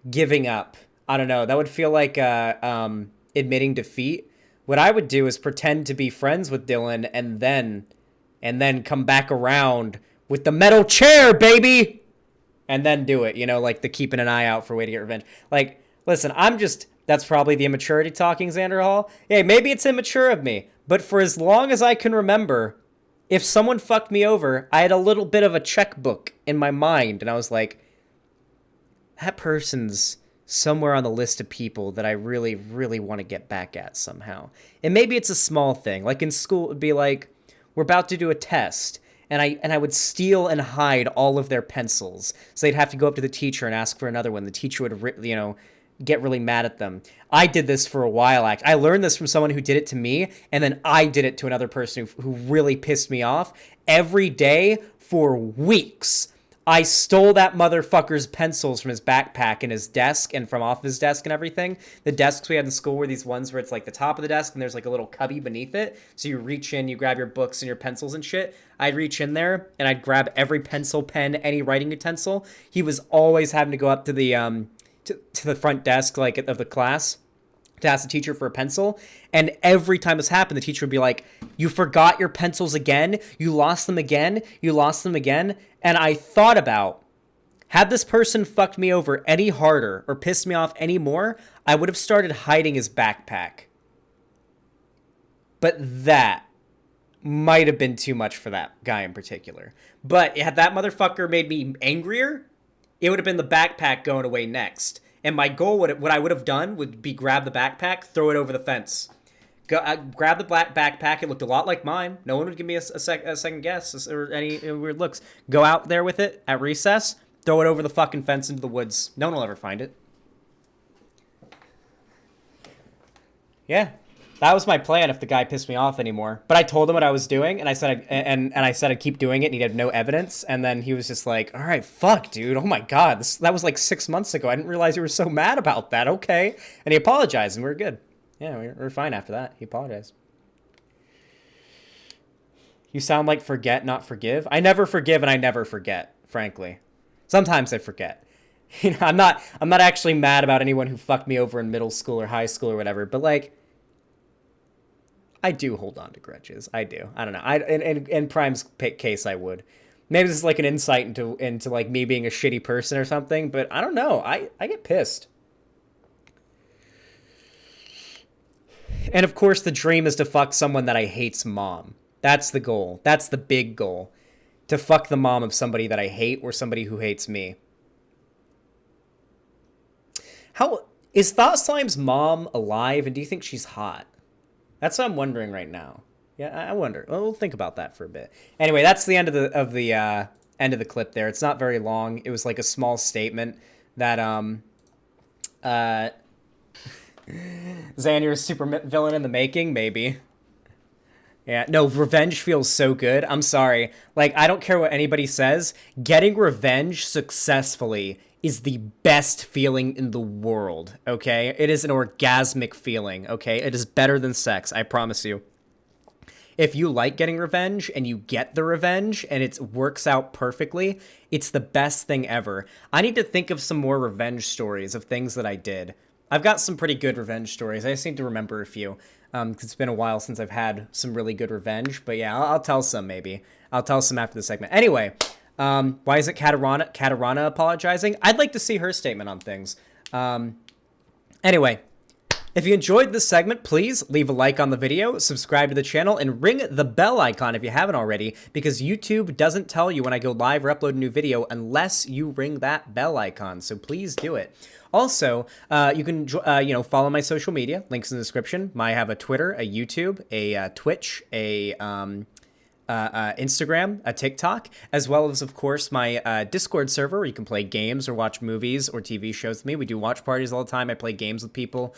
[SPEAKER 1] giving up. I don't know. That would feel like admitting defeat. What I would do is pretend to be friends with Dylan and then come back around with the metal chair, baby, and then do it. You know, like the keeping an eye out for a way to get revenge. Like, listen, that's probably the immaturity talking, Xander Hall. Hey, maybe it's immature of me, but for as long as I can remember, if someone fucked me over, I had a little bit of a checkbook in my mind, and I was like, that person's somewhere on the list of people that I really, really want to get back at somehow. And maybe it's a small thing. Like in school, it would be like, we're about to do a test, and I would steal and hide all of their pencils. So they'd have to go up to the teacher and ask for another one. The teacher would, get really mad at them. I did this for a while, I learned this from someone who did it to me, and then I did it to another person who really pissed me off. Every day for weeks, I stole that motherfucker's pencils from his backpack and his desk and from off his desk and everything. The desks we had in school were these ones where it's like the top of the desk and there's like a little cubby beneath it. So you reach in, you grab your books and your pencils and shit. I'd reach in there and I'd grab every pencil, pen, any writing utensil. He was always having to go up to the to the front desk, like, of the class, to ask the teacher for a pencil. And every time this happened, the teacher would be like, you forgot your pencils again? You lost them again? You lost them again? And I thought about, had this person fucked me over any harder or pissed me off any more, I would have started hiding his backpack. But that might have been too much for that guy in particular. But had that motherfucker made me angrier, it would have been the backpack going away next. And my goal, what I would have done would be grab the backpack, throw it over the fence. Grab the black backpack. It looked a lot like mine. No one would give me a second guess or any weird looks. Go out there with it at recess, throw it over the fucking fence into the woods. No one will ever find it. Yeah. That was my plan if the guy pissed me off anymore. But I told him what I was doing, and I said I'd keep doing it, and he'd have no evidence. And then he was just like, all right, fuck, dude. Oh, my God. That was like 6 months ago. I didn't realize you were so mad about that. Okay. And he apologized, and we were good. Yeah, we were fine after that. He apologized. You sound like forget, not forgive. I never forgive, and I never forget, frankly. Sometimes I forget. You know, I'm not actually mad about anyone who fucked me over in middle school or high school or whatever, but, like, I do hold on to grudges. I do. I don't know. In Prime's case, I would. Maybe this is like an insight into like me being a shitty person or something, but I don't know. I get pissed. And of course, the dream is to fuck someone that I hate's mom. That's the goal. That's the big goal. To fuck the mom of somebody that I hate or somebody who hates me. How is Thought Slime's mom alive, and do you think she's hot? That's what I'm wondering right now. Yeah, I wonder. Well, we'll think about that for a bit. Anyway, that's the end of the end of the clip there. It's not very long. It was like a small statement that Zan, you're a super villain in the making, maybe. Yeah, no, revenge feels so good. I'm sorry. Like, I don't care what anybody says. Getting revenge successfully is the best feeling in the world, okay? It is an orgasmic feeling, okay? It is better than sex, I promise you. If you like getting revenge and you get the revenge and it works out perfectly, it's the best thing ever. I need to think of some more revenge stories of things that I did. I've got some pretty good revenge stories. I just need to remember a few. 'Cause it's been a while since I've had some really good revenge. But yeah, I'll tell some maybe. I'll tell some after the segment. Anyway, why isn't Katarana apologizing? I'd like to see her statement on things. Anyway, if you enjoyed this segment, please leave a like on the video, subscribe to the channel, and ring the bell icon if you haven't already, because YouTube doesn't tell you when I go live or upload a new video unless you ring that bell icon. So please do it. Also, you can follow my social media. Links in the description. I have a Twitter, a YouTube, a Twitch, a Instagram, a TikTok, as well as, of course, my Discord server where you can play games or watch movies or TV shows with me. We do watch parties all the time. I play games with people.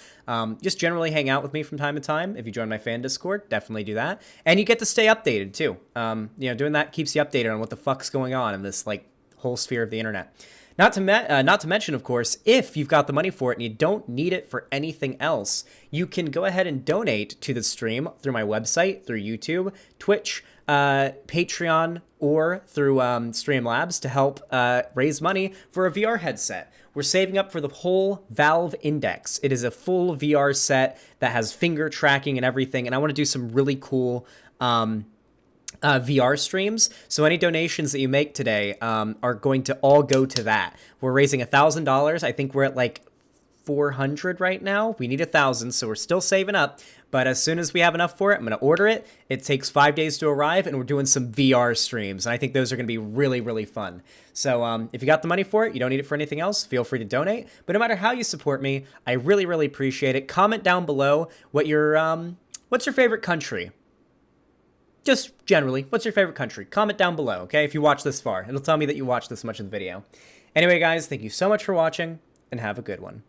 [SPEAKER 1] Just generally hang out with me from time to time. If you join my fan Discord, definitely do that. And you get to stay updated, too. Doing that keeps you updated on what the fuck's going on in this, like, whole sphere of the internet. Not to mention, of course, if you've got the money for it and you don't need it for anything else, you can go ahead and donate to the stream through my website, through YouTube, Twitch, Patreon, or through Streamlabs to help raise money for a VR headset. We're saving up for the whole Valve Index. It is a full VR set that has finger tracking and everything, and I want to do some really cool VR streams. So any donations that you make today are going to all go to that. We're raising $1,000. I think we're at like 400 right now. We need 1,000, so we're still saving up. But as soon as we have enough for it, I'm going to order it. It takes 5 days to arrive, and we're doing some VR streams. And I think those are going to be really, really fun. So if you got the money for it, you don't need it for anything else, feel free to donate. But no matter how you support me, I really, really appreciate it. Comment down below what's your favorite country? Just generally, what's your favorite country? Comment down below, okay? If you watch this far, it'll tell me that you watched this much of the video. Anyway, guys, thank you so much for watching, and have a good one.